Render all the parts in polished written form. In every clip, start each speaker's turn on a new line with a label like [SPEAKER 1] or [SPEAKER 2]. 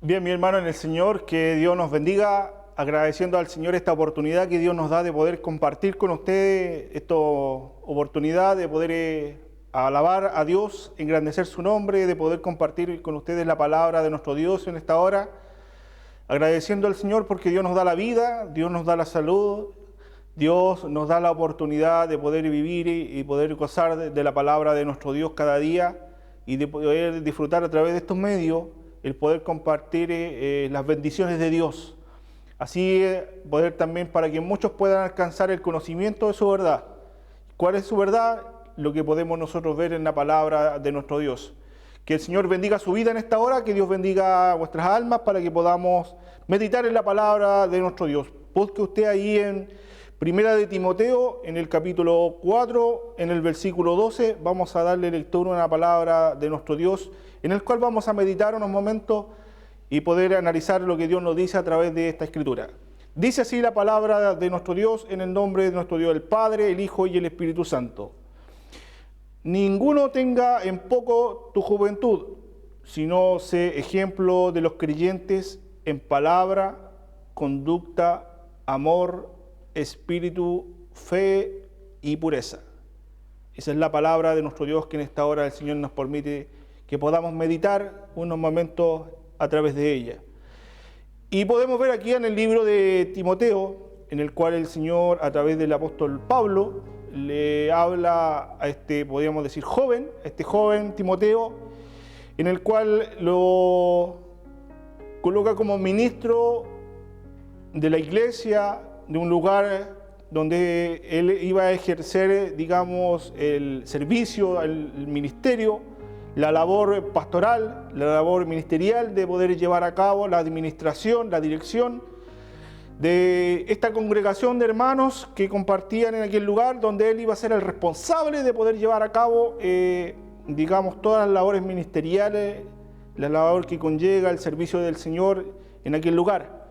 [SPEAKER 1] Bien, mi hermano en el Señor, que Dios nos bendiga, agradeciendo al Señor esta oportunidad que Dios nos da de poder compartir con ustedes esta oportunidad de poder alabar a Dios, engrandecer su nombre, de poder compartir con ustedes la palabra de nuestro Dios en esta hora, agradeciendo al Señor porque Dios nos da la vida, Dios nos da la salud, Dios nos da la oportunidad de poder vivir y poder gozar de la palabra de nuestro Dios cada día y de poder disfrutar a través de estos medios el poder compartir las bendiciones de Dios. Así poder también para que muchos puedan alcanzar el conocimiento de su verdad. ¿Cuál es su verdad? Lo que podemos nosotros ver en la palabra de nuestro Dios. Que el Señor bendiga su vida en esta hora, que Dios bendiga vuestras almas para que podamos meditar en la palabra de nuestro Dios. Busque usted ahí en Primera de Timoteo, en el capítulo 4, en el versículo 12, vamos a darle lectura a una palabra de nuestro Dios, en el cual vamos a meditar unos momentos y poder analizar lo que Dios nos dice a través de esta escritura. Dice así la palabra de nuestro Dios, en el nombre de nuestro Dios, el Padre, el Hijo y el Espíritu Santo. Ninguno tenga en poco tu juventud, sino sé ejemplo de los creyentes en palabra, conducta, amor, espíritu, fe y pureza. Esa es la palabra de nuestro Dios que en esta hora el Señor nos permite que podamos meditar unos momentos a través de ella. Y podemos ver aquí en el libro de Timoteo, en el cual el Señor a través del apóstol Pablo le habla a podríamos decir joven, a este joven Timoteo, en el cual lo coloca como ministro de la iglesia, de un lugar donde él iba a ejercer, digamos, el servicio, el ministerio, la labor pastoral, la labor ministerial de poder llevar a cabo la administración, la dirección de esta congregación de hermanos que compartían en aquel lugar donde él iba a ser el responsable de poder llevar a cabo, digamos, todas las labores ministeriales, la labor que conlleva el servicio del Señor en aquel lugar.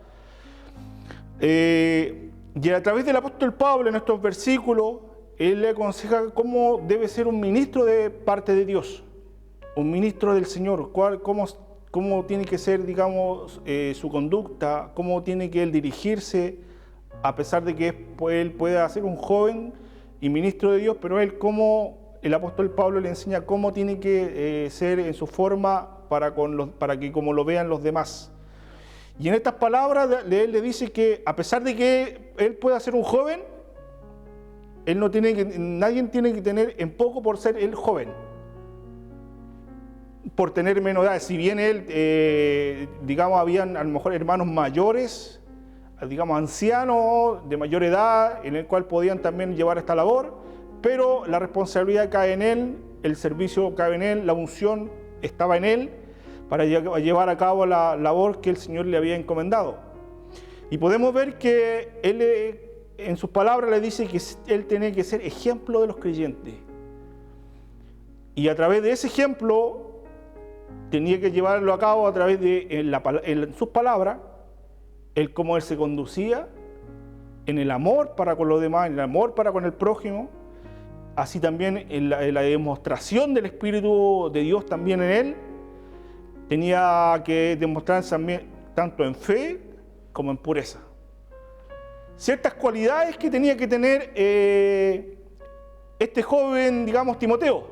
[SPEAKER 1] Y a través del apóstol Pablo en estos versículos, él le aconseja cómo debe ser un ministro de parte de Dios, un ministro del Señor, cómo tiene que ser, digamos, su conducta, cómo tiene que él dirigirse, a pesar de que él pueda ser un joven y ministro de Dios, pero él, como el apóstol Pablo le enseña cómo tiene que ser en su forma para que como lo vean los demás. Y en estas palabras él le dice que a pesar de que él pueda ser un joven, nadie tiene que tener en poco por ser él joven, por tener menos edad. Si bien él, digamos, habían a lo mejor hermanos mayores, digamos ancianos de mayor edad, en el cual podían también llevar esta labor, pero la responsabilidad cae en él, el servicio cae en él, la unción estaba en él, para llevar a cabo la labor que el Señor le había encomendado. Y podemos ver que él, en sus palabras, le dice que él tiene que ser ejemplo de los creyentes. Y a través de ese ejemplo, tenía que llevarlo a cabo a través de en sus palabras, cómo él se conducía, en el amor para con los demás, en el amor para con el prójimo, así también en la demostración del Espíritu de Dios también en él. Tenía que demostrarse también tanto en fe como en pureza. Ciertas cualidades que tenía que tener este joven, digamos, Timoteo,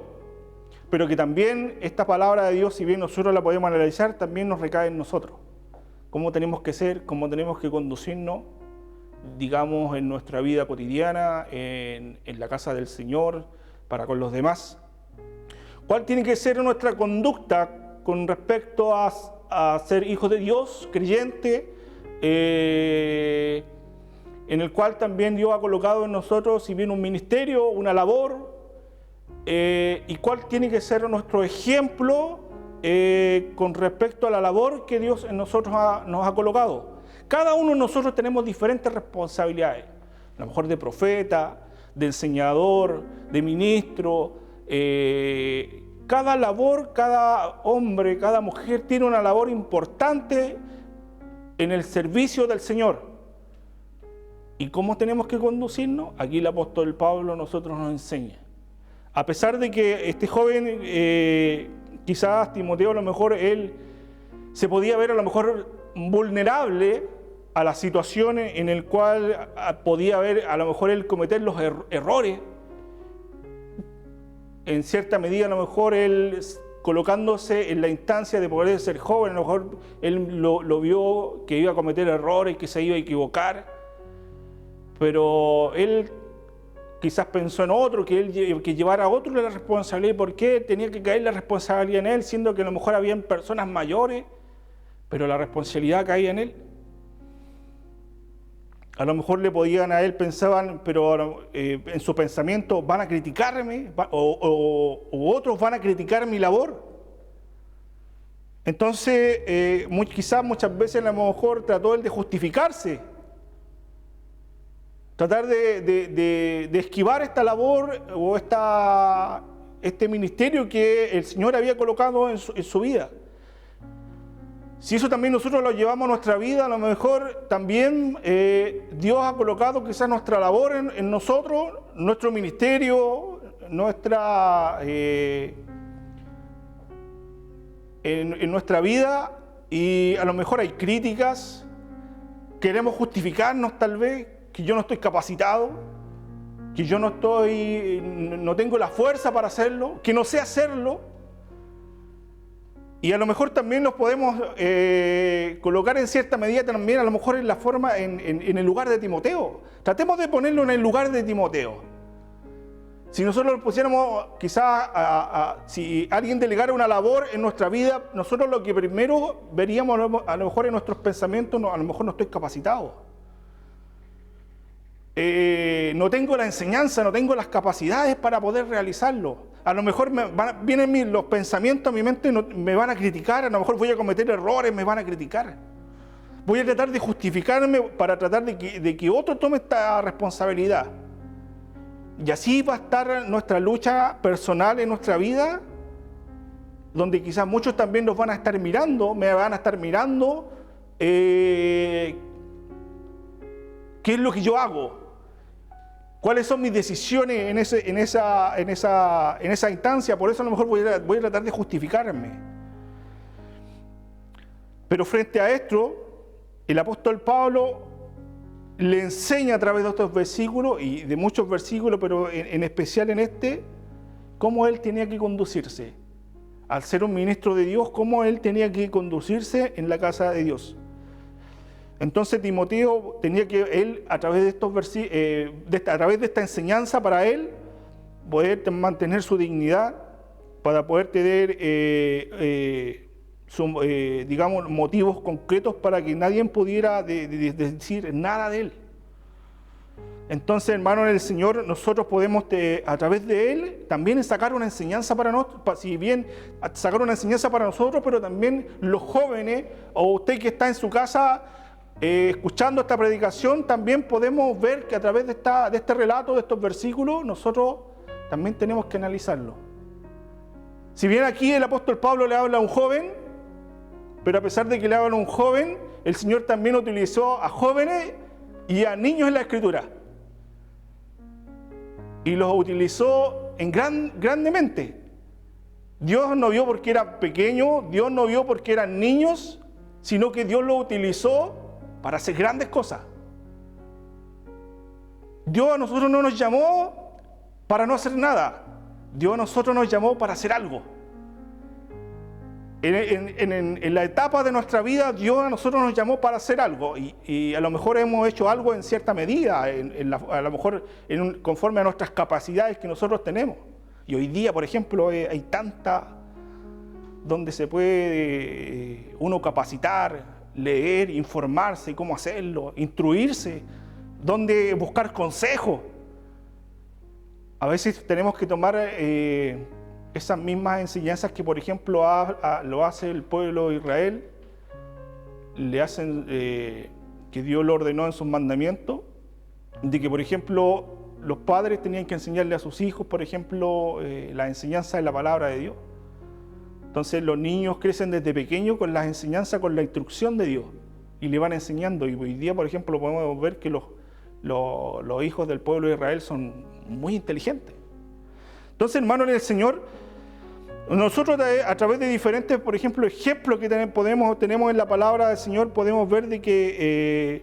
[SPEAKER 1] pero que también esta palabra de Dios, si bien nosotros la podemos analizar, también nos recae en nosotros. Cómo tenemos que ser, cómo tenemos que conducirnos, digamos, en nuestra vida cotidiana, en la casa del Señor, para con los demás. ¿Cuál tiene que ser nuestra conducta con respecto a ser hijos de Dios, creyente, en el cual también Dios ha colocado en nosotros, si bien un ministerio, una labor, y cuál tiene que ser nuestro ejemplo con respecto a la labor que Dios en nosotros nos ha colocado? Cada uno de nosotros tenemos diferentes responsabilidades, a lo mejor de profeta, de enseñador, de ministro. Cada labor, cada hombre, cada mujer tiene una labor importante en el servicio del Señor. ¿Y cómo tenemos que conducirnos? Aquí el apóstol Pablo nosotros nos enseña. A pesar de que este joven, quizás Timoteo, a lo mejor él se podía ver a lo mejor vulnerable a las situaciones en el cual podía ver a lo mejor él cometer los errores. En cierta medida a lo mejor él colocándose en la instancia de poder ser joven, a lo mejor él lo vio que iba a cometer errores, que se iba a equivocar, pero él quizás pensó en otro, que llevara a otro la responsabilidad. ¿Por qué tenía que caer la responsabilidad en él, siendo que a lo mejor habían personas mayores, pero la responsabilidad caía en él? A lo mejor le podían a él, pensaban, pero en su pensamiento, van a criticarme, o otros van a criticar mi labor. Entonces, quizás muchas veces a lo mejor trató él de justificarse, tratar de esquivar esta labor o este ministerio que el Señor había colocado en su vida. Si eso también nosotros lo llevamos a nuestra vida, a lo mejor también Dios ha colocado quizás nuestra labor en nosotros, nuestro ministerio, en nuestra vida, y a lo mejor hay críticas, queremos justificarnos tal vez, que yo no estoy capacitado, que yo no tengo la fuerza para hacerlo, que no sé hacerlo. Y a lo mejor también nos podemos colocar en cierta medida también a lo mejor en la forma, en el lugar de Timoteo. Tratemos de ponerlo en el lugar de Timoteo. Si nosotros lo pusiéramos, quizás, si alguien delegara una labor en nuestra vida, nosotros lo que primero veríamos a lo mejor en nuestros pensamientos, a lo mejor no estoy capacitado. No tengo la enseñanza, no tengo las capacidades para poder realizarlo. A lo mejor vienen los pensamientos a mi mente, me van a criticar, a lo mejor voy a cometer errores, me van a criticar. Voy a tratar de justificarme para tratar de que otro tome esta responsabilidad. Y así va a estar nuestra lucha personal en nuestra vida, donde quizás muchos también nos van a estar mirando, me van a estar mirando, qué es lo que yo hago. ¿Cuáles son mis decisiones en esa instancia? Por eso a lo mejor voy a tratar de justificarme. Pero frente a esto, el apóstol Pablo le enseña a través de estos versículos, y de muchos versículos, pero en especial en este, cómo él tenía que conducirse. Al ser un ministro de Dios, cómo él tenía que conducirse en la casa de Dios. Entonces Timoteo tenía que, él, a través de estos a través de esta enseñanza para él, poder mantener su dignidad, para poder tener, digamos, motivos concretos para que nadie pudiera decir nada de él. Entonces, hermanos del Señor, nosotros podemos, a través de él, también sacar una enseñanza para nosotros, si bien sacar una enseñanza para nosotros, pero también los jóvenes, o usted que está en su casa, escuchando esta predicación, también podemos ver que a través de este relato, de estos versículos, nosotros también tenemos que analizarlo. Si bien aquí el apóstol Pablo le habla a un joven, pero a pesar de que le habla a un joven, el Señor también utilizó a jóvenes y a niños en la Escritura. Y los utilizó grandemente. Dios no vio porque eran pequeños, Dios no vio porque eran niños, sino que Dios los utilizó para hacer grandes cosas. Dios a nosotros no nos llamó para no hacer nada. Dios a nosotros nos llamó para hacer algo. En la etapa de nuestra vida, Dios a nosotros nos llamó para hacer algo. Y a lo mejor hemos hecho algo en cierta medida, a lo mejor conforme a nuestras capacidades que nosotros tenemos. Y hoy día, por ejemplo, hay tanta donde se puede uno capacitar, leer, informarse, cómo hacerlo, instruirse, dónde buscar consejo. A veces tenemos que tomar esas mismas enseñanzas que, por ejemplo, lo hace el pueblo de Israel, le hacen que Dios lo ordenó en sus mandamientos, de que, por ejemplo, los padres tenían que enseñarle a sus hijos, por ejemplo, la enseñanza de la palabra de Dios. Entonces los niños crecen desde pequeños con las enseñanzas, con la instrucción de Dios, y le van enseñando. Y hoy día, por ejemplo, podemos ver que los hijos del pueblo de Israel son muy inteligentes. Entonces, hermanos del Señor, Nosotros a través de diferentes, por ejemplo, ejemplos que tenemos en la palabra del Señor, podemos ver de que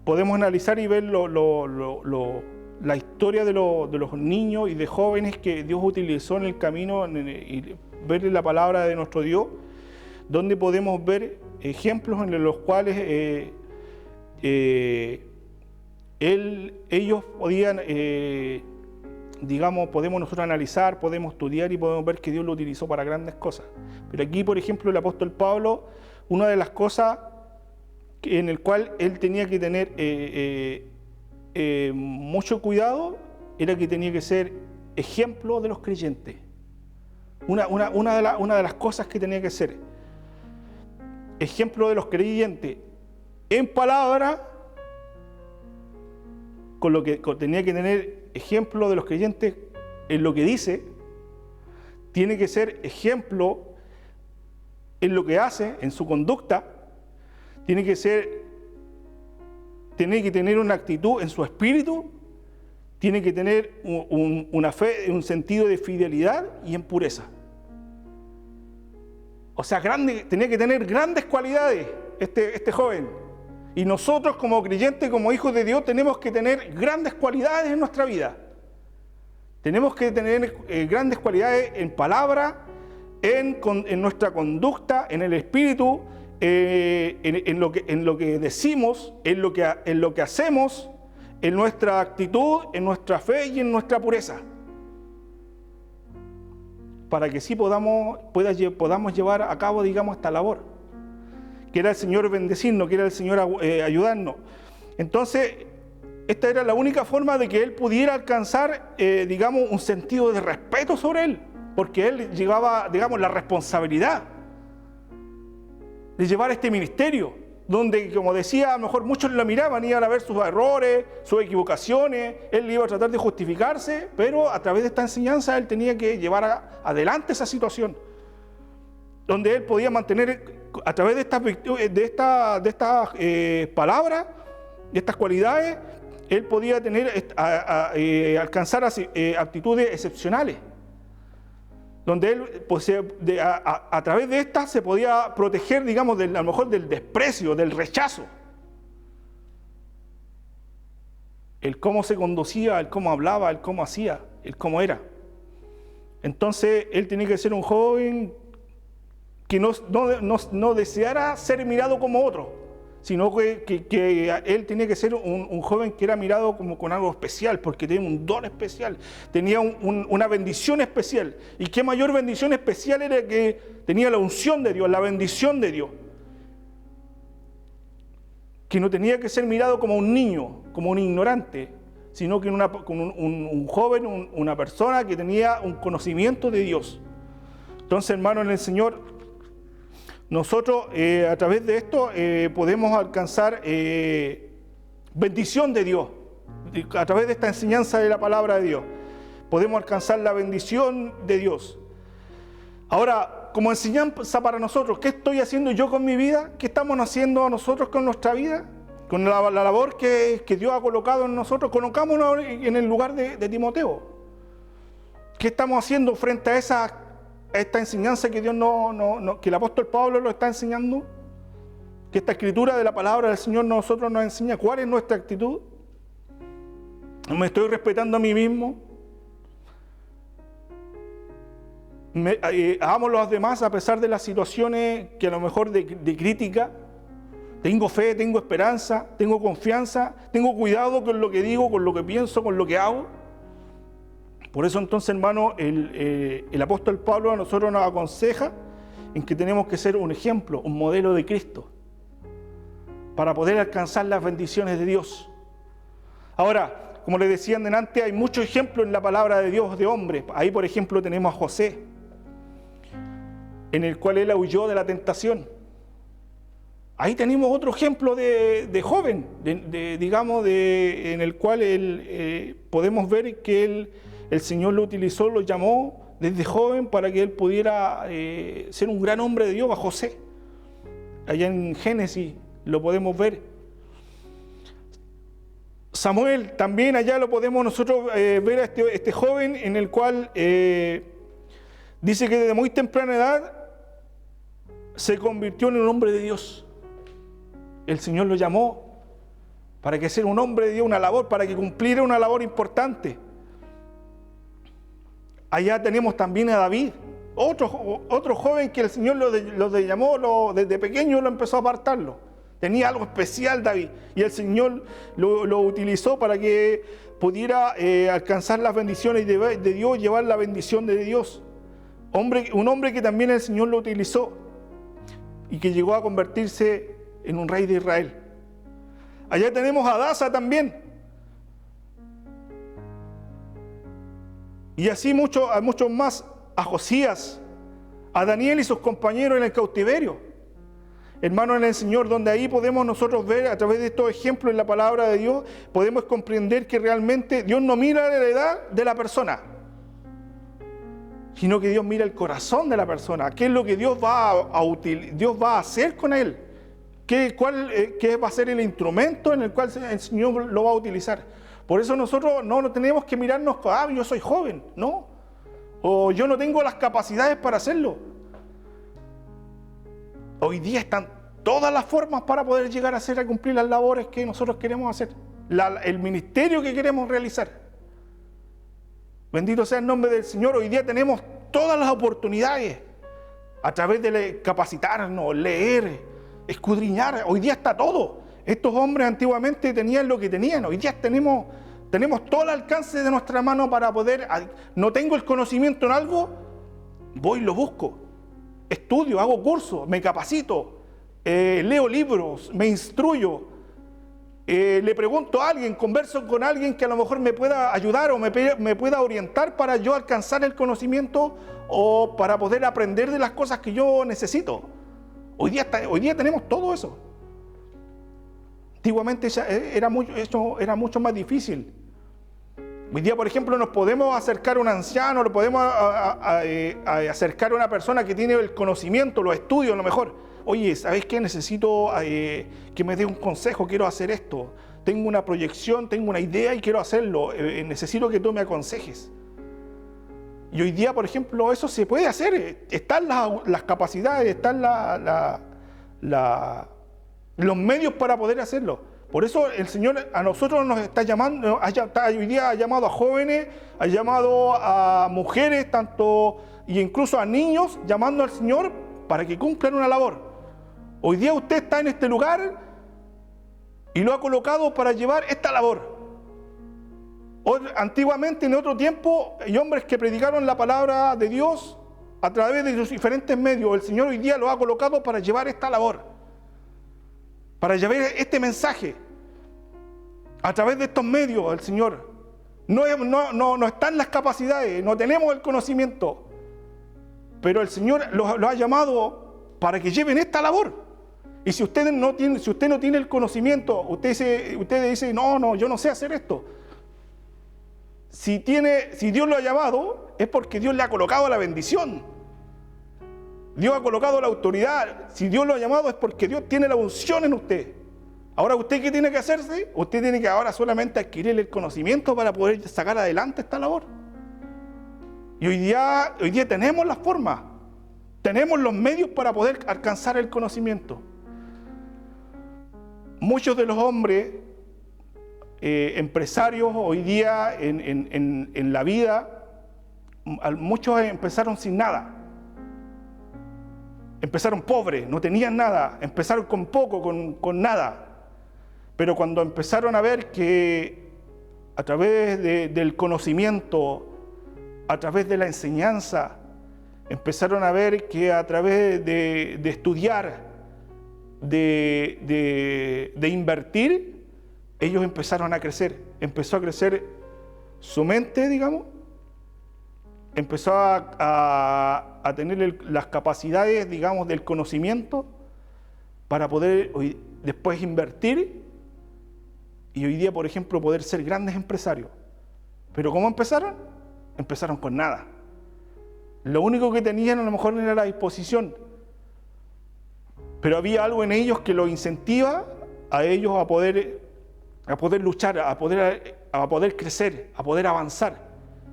[SPEAKER 1] podemos analizar y ver la historia de los niños y de jóvenes que Dios utilizó en el camino y ver la palabra de nuestro Dios, donde podemos ver ejemplos en los cuales ellos podían, podemos nosotros analizar, podemos estudiar y podemos ver que Dios lo utilizó para grandes cosas. Pero aquí, por ejemplo, el apóstol Pablo, una de las cosas en el cual él tenía que tener mucho cuidado era que tenía que ser ejemplo de los creyentes. Una de las cosas que tenía que ser ejemplo de los creyentes en palabra, con lo que tenía que tener ejemplo de los creyentes en lo que dice, tiene que ser ejemplo en lo que hace, en su conducta, tiene que tener una actitud en su espíritu, tiene que tener una fe, un sentido de fidelidad y en pureza. O sea, tenía que tener grandes cualidades este joven. Y nosotros como creyentes, como hijos de Dios, tenemos que tener grandes cualidades en nuestra vida. Tenemos que tener grandes cualidades en palabra, en nuestra conducta, en el espíritu, en lo que decimos, en lo que hacemos, en nuestra actitud, en nuestra fe y en nuestra pureza. Para que sí podamos llevar a cabo, esta labor. Quiera el Señor bendecirnos, quiera el Señor ayudarnos. Entonces, esta era la única forma de que él pudiera alcanzar, un sentido de respeto sobre él, porque él llevaba, la responsabilidad de llevar este ministerio, donde, como decía, a lo mejor muchos lo miraban, iban a ver sus errores, sus equivocaciones, él iba a tratar de justificarse, pero a través de esta enseñanza él tenía que llevar adelante esa situación, donde él podía mantener, a través de estas palabras, de estas cualidades, él podía alcanzar aptitudes excepcionales, donde él, pues, a través de estas se podía proteger, a lo mejor del desprecio, del rechazo. El cómo se conducía, el cómo hablaba, el cómo hacía, el cómo era. Entonces, él tenía que ser un joven que no deseara ser mirado como otro, sino que él tenía que ser un joven que era mirado como con algo especial, porque tenía un don especial, tenía una bendición especial. Y qué mayor bendición especial era que tenía la unción de Dios, la bendición de Dios. Que no tenía que ser mirado como un niño, como un ignorante, sino que como un joven, una persona que tenía un conocimiento de Dios. Entonces, hermanos en el Señor, nosotros a través de esto podemos alcanzar bendición de Dios. A través de esta enseñanza de la palabra de Dios podemos alcanzar la bendición de Dios. Ahora, como enseñanza para nosotros, ¿qué estoy haciendo yo con mi vida? ¿Qué estamos haciendo nosotros con nuestra vida? Con la labor que Dios ha colocado en nosotros. Colocámonos en el lugar de Timoteo. ¿Qué estamos haciendo frente a esta enseñanza que Dios que el apóstol Pablo lo está enseñando? Que esta escritura de la palabra del Señor nosotros nos enseña. ¿Cuál es nuestra actitud? ¿Me estoy respetando a mí mismo? ¿Amo a los demás a pesar de las situaciones que a lo mejor de crítica? ¿Tengo fe, tengo esperanza, tengo confianza, tengo cuidado con lo que digo, con lo que pienso, con lo que hago? Por eso entonces, hermano, el apóstol Pablo a nosotros nos aconseja en que tenemos que ser un ejemplo, un modelo de Cristo, para poder alcanzar las bendiciones de Dios. Ahora, como les decía delante, hay muchos ejemplos en la palabra de Dios de hombres. Ahí, por ejemplo, tenemos a José, en el cual él huyó de la tentación. Ahí tenemos otro ejemplo de joven, en el cual podemos ver que el Señor lo utilizó, lo llamó desde joven para que él pudiera ser un gran hombre de Dios, a José. Allá en Génesis lo podemos ver. Samuel, también allá lo podemos nosotros ver a este joven en el cual Dice que desde muy temprana edad se convirtió en un hombre de Dios. El Señor lo llamó para que sea un hombre de Dios, una labor, para que cumpliera una labor importante. Allá tenemos también a David, otro joven que el Señor lo llamó, desde pequeño lo empezó a apartarlo. Tenía algo especial David, y el Señor lo utilizó para que pudiera alcanzar las bendiciones de Dios, llevar la bendición de Dios. Un hombre que también el Señor lo utilizó y que llegó a convertirse en un rey de Israel. Allá tenemos a Adasa también. Y así a muchos más, a Josías, a Daniel y sus compañeros en el cautiverio. Hermanos en el Señor, donde ahí podemos nosotros ver, a través de estos ejemplos en la palabra de Dios, podemos comprender que realmente Dios no mira la edad de la persona, sino que Dios mira el corazón de la persona. ¿Qué es lo que Dios va a hacer con él? ¿Qué va a ser el instrumento en el cual el Señor lo va a utilizar? Por eso nosotros no tenemos que mirarnos, yo soy joven, ¿no? O yo no tengo las capacidades para hacerlo. Hoy día están todas las formas para poder llegar a cumplir las labores que nosotros queremos hacer, el ministerio que queremos realizar. Bendito sea el nombre del Señor. Hoy día tenemos todas las oportunidades a través de capacitarnos, leer, escudriñar. Hoy día está todo. Estos hombres antiguamente tenían lo que tenían. Hoy día tenemos todo el alcance de nuestra mano para poder. No tengo el conocimiento en algo, voy y lo busco. Estudio, hago cursos, me capacito, leo libros, me instruyo. Le pregunto a alguien, converso con alguien que a lo mejor me pueda ayudar o me pueda orientar para yo alcanzar el conocimiento o para poder aprender de las cosas que yo necesito. Hoy día tenemos todo eso. Antiguamente era mucho más difícil. Hoy día, por ejemplo, nos podemos acercar a un anciano, nos podemos acercar a una persona que tiene el conocimiento, los estudios, a lo mejor. Oye, ¿sabes qué? Necesito que me dé un consejo, quiero hacer esto. Tengo una proyección, tengo una idea y quiero hacerlo. Necesito que tú me aconsejes. Y hoy día, por ejemplo, eso se puede hacer. Están las capacidades, están los medios para poder hacerlo. Por eso el Señor a nosotros nos está llamando, hoy día ha llamado a jóvenes, ha llamado a mujeres, y incluso a niños, llamando al Señor para que cumplan una labor. Hoy día usted está en este lugar y lo ha colocado para llevar esta labor. Antiguamente, en otro tiempo, hay hombres que predicaron la palabra de Dios a través de sus diferentes medios. El Señor hoy día lo ha colocado para llevar esta labor, para llevar este mensaje. A través de estos medios, el Señor no están las capacidades, no tenemos el conocimiento, pero el Señor los ha llamado para que lleven esta labor. Y si usted no tiene el conocimiento, usted dice, no, yo no sé hacer esto. Si Dios lo ha llamado, es porque Dios le ha colocado la bendición. Dios ha colocado la autoridad. Si Dios lo ha llamado, es porque Dios tiene la unción en usted. Ahora, ¿usted qué tiene que hacerse? Usted tiene que ahora solamente adquirir el conocimiento para poder sacar adelante esta labor. Y hoy día tenemos las formas, tenemos los medios para poder alcanzar el conocimiento. Muchos de los hombres empresarios hoy día en la vida, muchos empezaron sin nada. Empezaron pobres, no tenían nada, empezaron con poco, con nada. Pero cuando empezaron a ver que a través del conocimiento, a través de la enseñanza, empezaron a ver que a través de estudiar, de invertir, ellos empezaron a crecer. Empezó a crecer su mente, digamos, empezó a tener las capacidades, digamos, del conocimiento para poder después invertir y hoy día, por ejemplo, poder ser grandes empresarios. ¿Pero cómo empezaron? Empezaron con nada. Lo único que tenían a lo mejor era la disposición, pero había algo en ellos que los incentiva a ellos a poder luchar, a poder crecer, a poder avanzar.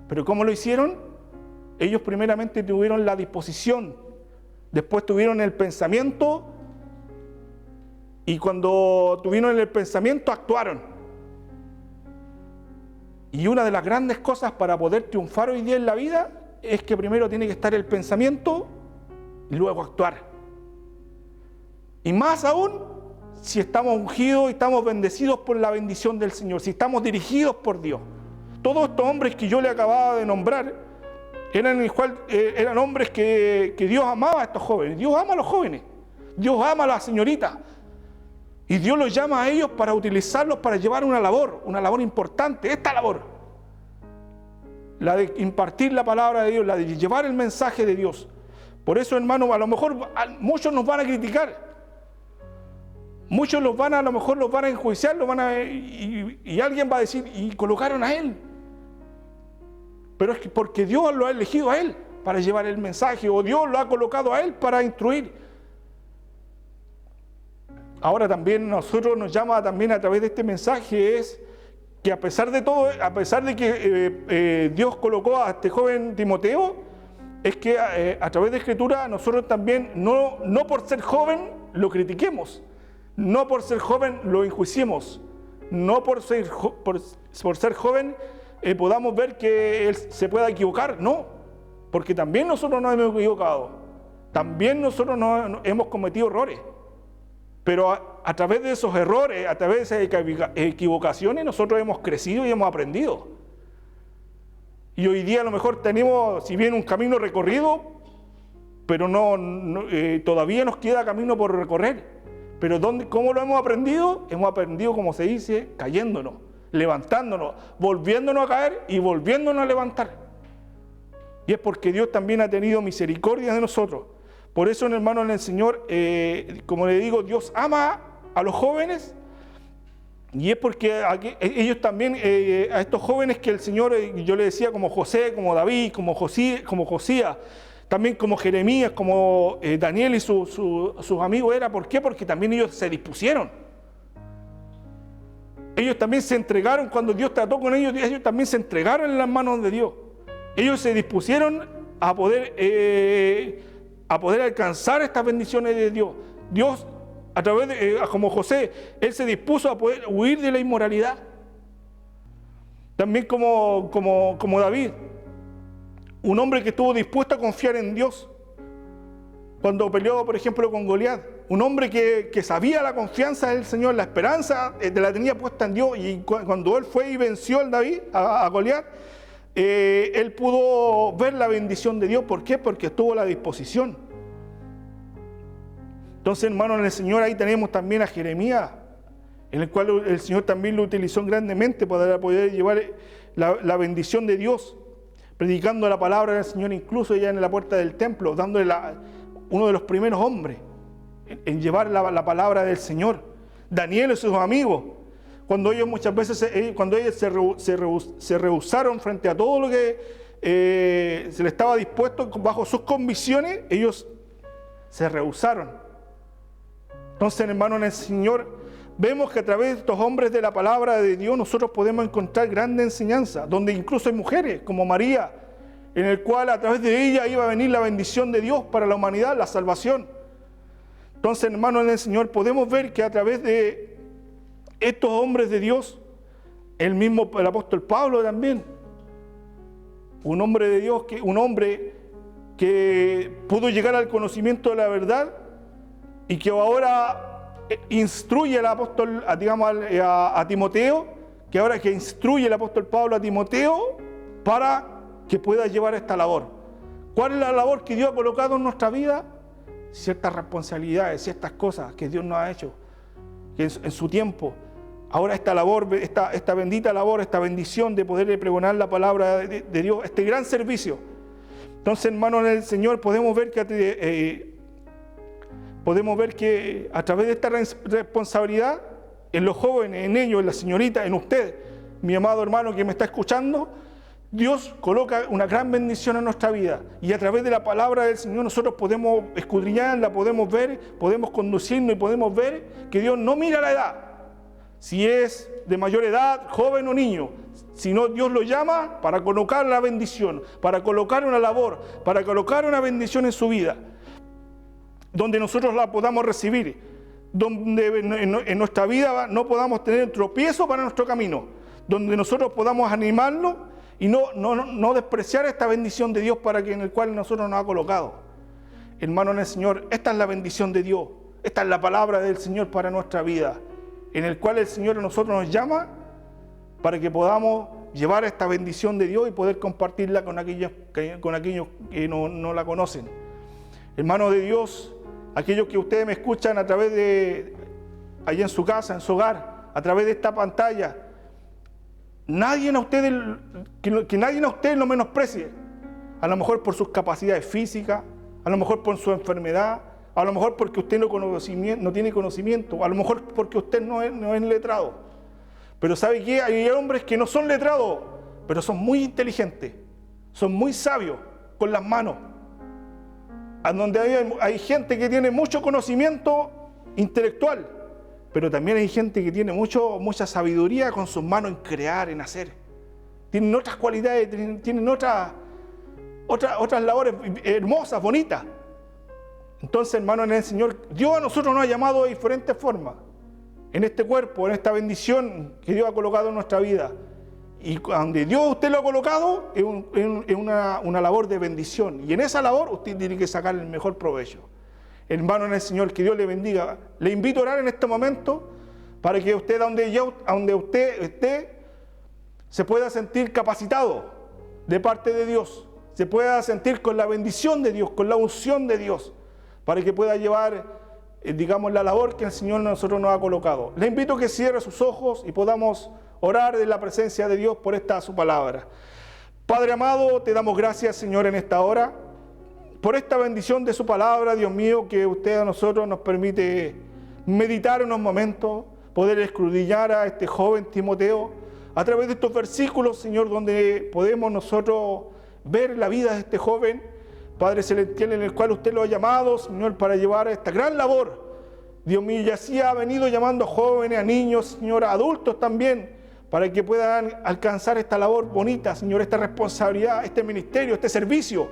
[SPEAKER 1] ¿Pero cómo lo hicieron? ellos primeramente tuvieron la disposición, después tuvieron el pensamiento, y cuando tuvieron el pensamiento actuaron. Y una de las grandes cosas para poder triunfar hoy día en la vida es que primero tiene que estar el pensamiento y luego actuar. Y más aún si estamos ungidos y estamos bendecidos por la bendición del Señor, si estamos dirigidos por Dios. Todos estos hombres que yo le acababa de nombrar eran hombres que Dios amaba a estos jóvenes. Dios ama a los jóvenes, Dios ama a las señoritas, y Dios los llama a ellos para utilizarlos para llevar una labor importante, esta labor, la de impartir la palabra de Dios, la de llevar el mensaje de Dios. Por eso, hermano, a lo mejor muchos nos van a criticar, muchos a lo mejor los van a enjuiciar, y alguien va a decir, y colocaron a él. Pero es que porque Dios lo ha elegido a él para llevar el mensaje, o Dios lo ha colocado a él para instruir. Ahora también nosotros nos llama también a través de este mensaje es que a pesar de todo, a pesar de que Dios colocó a este joven Timoteo, es que a través de Escritura nosotros también no por ser joven lo critiquemos, no por ser joven lo enjuiciemos, no por ser joven podamos ver que él se pueda equivocar, no, porque también nosotros nos hemos equivocado, también nosotros hemos cometido errores. Pero a través de esos errores, a través de esas equivocaciones, nosotros hemos crecido y hemos aprendido. Y hoy día a lo mejor tenemos, si bien un camino recorrido, pero todavía nos queda camino por recorrer. Pero ¿cómo lo hemos aprendido? Hemos aprendido, como se dice, cayéndonos, levantándonos, volviéndonos a caer y volviéndonos a levantar. Y es porque Dios también ha tenido misericordia de nosotros. Por eso, hermano, en el Señor, como le digo, Dios ama a los jóvenes, y es porque ellos también, a estos jóvenes que el Señor, yo le decía, como José, como David, como Josías, también como Jeremías, como Daniel y sus amigos, ¿por qué? Porque también ellos se dispusieron. Ellos también se entregaron cuando Dios trató con ellos, ellos también se entregaron en las manos de Dios. Ellos se dispusieron a poder alcanzar estas bendiciones de Dios. Dios, a través de, como José, él se dispuso a poder huir de la inmoralidad. También como David, un hombre que estuvo dispuesto a confiar en Dios cuando peleó, por ejemplo, con Goliat. Un hombre que sabía la confianza del Señor, la esperanza la tenía puesta en Dios, y cuando él fue y venció a Goliat, él pudo ver la bendición de Dios. ¿Por qué? Porque estuvo a la disposición. Entonces, hermanos, en el Señor ahí tenemos también a Jeremías, en el cual el Señor también lo utilizó grandemente para poder llevar la bendición de Dios, predicando la palabra del Señor, incluso ya en la puerta del templo, dándole uno de los primeros hombres en llevar la palabra del Señor. Daniel y sus amigos, cuando ellos muchas veces se rehusaron frente a todo lo que se les estaba dispuesto bajo sus convicciones, ellos se rehusaron. Entonces, hermano, en el Señor vemos que a través de estos hombres de la palabra de Dios nosotros podemos encontrar grande enseñanza, donde incluso hay mujeres como María, en el cual a través de ella iba a venir la bendición de Dios para la humanidad, la salvación. Entonces, hermano, en el Señor podemos ver que a través de estos hombres de Dios, el apóstol Pablo también, un hombre de Dios, un hombre que pudo llegar al conocimiento de la verdad y que ahora instruye al apóstol, a Timoteo, que ahora que instruye el apóstol Pablo a Timoteo para que pueda llevar esta labor. ¿Cuál es la labor que Dios ha colocado en nuestra vida? Ciertas responsabilidades, ciertas cosas que Dios nos ha hecho que en su tiempo. Ahora esta labor, esta bendita labor, esta bendición de poder pregonar la palabra de Dios, este gran servicio. Entonces, hermanos, en el Señor podemos ver que a través de esta responsabilidad, en los jóvenes, en ellos, en la señorita, en usted, mi amado hermano que me está escuchando, Dios coloca una gran bendición en nuestra vida, y a través de la palabra del Señor nosotros podemos escudriñarla, podemos ver, podemos conducirnos y podemos ver que Dios no mira la edad. Si es de mayor edad, joven o niño, sino Dios lo llama para colocar la bendición, para colocar una labor, para colocar una bendición en su vida, donde nosotros la podamos recibir, donde en nuestra vida no podamos tener tropiezo para nuestro camino, donde nosotros podamos animarnos y no despreciar esta bendición de Dios en el cual nosotros nos ha colocado. Hermano en el Señor, esta es la bendición de Dios, esta es la palabra del Señor para nuestra vida, en el cual el Señor a nosotros nos llama para que podamos llevar esta bendición de Dios y poder compartirla con aquellos que no la conocen. Hermanos de Dios, aquellos que ustedes me escuchan a través de, allá en su casa, en su hogar, a través de esta pantalla, que nadie a ustedes lo menosprecie, a lo mejor por sus capacidades físicas, a lo mejor por su enfermedad, a lo mejor porque usted no tiene conocimiento, a lo mejor porque usted no es letrado. Pero ¿sabe qué? Hay hombres que no son letrados, pero son muy inteligentes, son muy sabios con las manos. A donde hay gente que tiene mucho conocimiento intelectual, pero también hay gente que tiene mucha sabiduría con sus manos en crear, en hacer. Tienen otras cualidades, tienen otras labores hermosas, bonitas. Entonces, hermano en el Señor, Dios a nosotros nos ha llamado de diferentes formas, en este cuerpo, en esta bendición que Dios ha colocado en nuestra vida. Y donde Dios usted lo ha colocado es una labor de bendición. Y en esa labor usted tiene que sacar el mejor provecho. Hermano en el Señor, que Dios le bendiga. Le invito a orar en este momento para que usted, donde usted esté, se pueda sentir capacitado de parte de Dios. Se pueda sentir con la bendición de Dios, con la unción de Dios, para que pueda llevar la labor que el Señor nosotros nos ha colocado. Le invito a que cierre sus ojos y podamos orar en la presencia de Dios por esta su palabra. Padre amado, te damos gracias, Señor, en esta hora, por esta bendición de su palabra, Dios mío, que usted a nosotros nos permite meditar unos momentos, poder escudriñar a este joven Timoteo, a través de estos versículos, Señor, donde podemos nosotros ver la vida de este joven, Padre Celestial, en el cual usted lo ha llamado, Señor, para llevar esta gran labor. Dios mío, y así ha venido llamando a jóvenes, a niños, Señor, a adultos también, para que puedan alcanzar esta labor bonita, Señor, esta responsabilidad, este ministerio, este servicio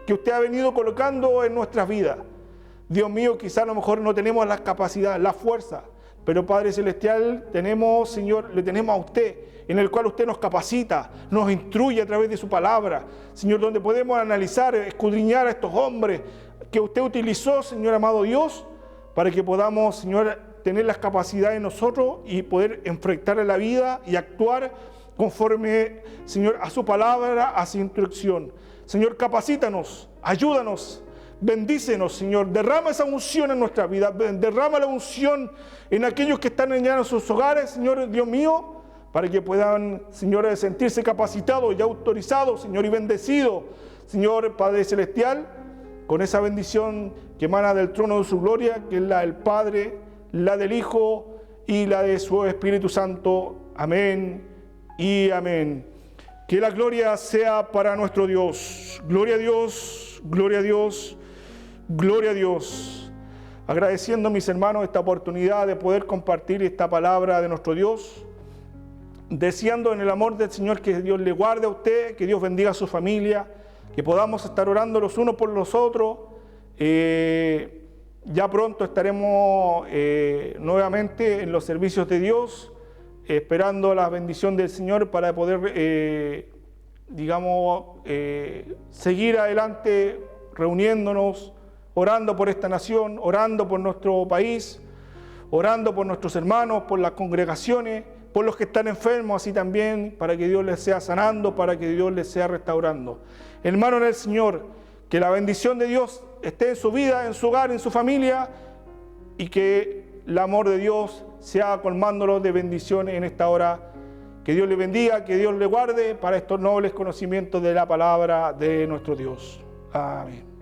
[SPEAKER 1] que usted ha venido colocando en nuestras vidas. Dios mío, quizá a lo mejor no tenemos la capacidad, la fuerza, pero Padre Celestial, tenemos, Señor, le tenemos a usted, en el cual usted nos capacita, nos instruye a través de su palabra, Señor, donde podemos analizar, escudriñar a estos hombres que usted utilizó, Señor amado Dios, para que podamos, Señor, tener las capacidades en nosotros y poder enfrentar la vida y actuar conforme, Señor, a su palabra, a su instrucción. Señor, capacítanos, ayúdanos, bendícenos, Señor, derrama esa unción en nuestra vida, derrama la unción en aquellos que están allá en sus hogares, Señor, Dios mío, para que puedan, Señor, sentirse capacitados y autorizados, Señor, y bendecidos, Señor, Padre Celestial, con esa bendición que emana del trono de su gloria, que es la del Padre, la del Hijo y la de su Espíritu Santo. Amén y amén. Que la gloria sea para nuestro Dios. Gloria a Dios, gloria a Dios, gloria a Dios. Agradeciendo a mis hermanos esta oportunidad de poder compartir esta palabra de nuestro Dios. Deseando en el amor del Señor que Dios le guarde a usted, que Dios bendiga a su familia, que podamos estar orando los unos por los otros. Ya pronto estaremos nuevamente en los servicios de Dios, esperando la bendición del Señor para poder, seguir adelante, reuniéndonos, orando por esta nación, orando por nuestro país, orando por nuestros hermanos, por las congregaciones, por los que están enfermos, así también, para que Dios les sea sanando, para que Dios les sea restaurando. Hermano en el Señor, que la bendición de Dios esté en su vida, en su hogar, en su familia, y que el amor de Dios sea colmándolo de bendiciones en esta hora. Que Dios le bendiga, que Dios le guarde para estos nobles conocimientos de la palabra de nuestro Dios. Amén.